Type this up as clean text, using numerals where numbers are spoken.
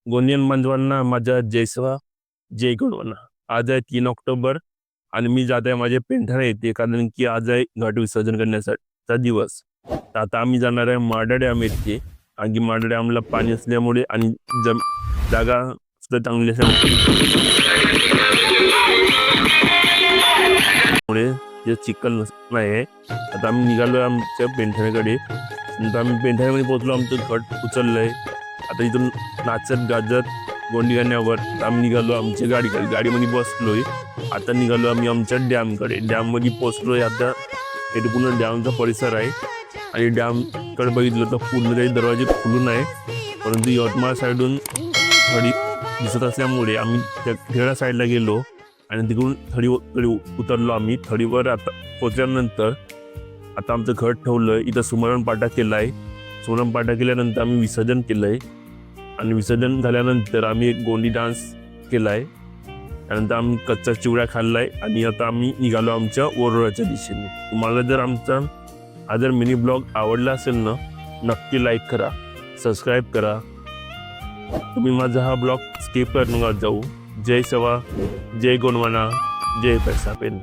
गोंदियन बांधवांना माझा जय सेवा जय गोंडवाना। आज आहे 3 ऑक्टोबर आणि मी जात आहे माझ्या पेंढारा येथे, कारण की आज आहे घट विसर्जन करण्याचा दिवस। तर आता आम्ही जाणार आहे माडा डॅम येथे, आणि माडा डॅमला पाणी असल्यामुळे आणि जागा सुद्धा चांगली असल्यामुळे जे चिखल नाही। आता आम्ही निघालो आमच्या पेंढाऱ्याकडे। नंतर आम्ही पेंढाऱ्यामध्ये पोहोचलो, आमचं घट उचललंय। आता इथून नाचत गाजत गोंडी गाण्यावर आम्ही निघालो आमच्या गाडीमध्ये बसलोय। आता निघालो आम्ही आमच्या डॅमकडे। डॅममध्ये पोहोचलोय। आता इथे पूर्ण डॅमचा परिसर आहे आणि डॅमकडे बघितलं तर पूर्ण काही दरवाजे खुलून आहे, परंतु यवतमाळ साईडून थडी दिसत असल्यामुळे आम्ही त्या खेळा साईडला गेलो आणि तिकडून थडी उतरलो आम्ही। थडीवर आता पोहोचल्यानंतर आता आमचं घट ठेवलं इथं। सुमरण पाठा केलाय। सुमरण पाठा केल्यानंतर आम्ही विसर्जन केलंय आणि विसर्जन झाल्यानंतर आम्ही एक गोंडी डान्स केलाय। त्यानंतर आम्ही कच्चा चिवडा खाल्लाय आणि आता आम्ही निघालो आमच्या ओरोळ्याच्या दिशेने। तुम्हाला जर आमचा हा जर मिनी ब्लॉग आवडला असेल ना, नक्की लाईक करा, सबस्क्राईब करा। तुम्ही माझा हा ब्लॉग स्किप करू नका जाऊ। जय सेवा जय गोंडवाना जय पैसा पेन।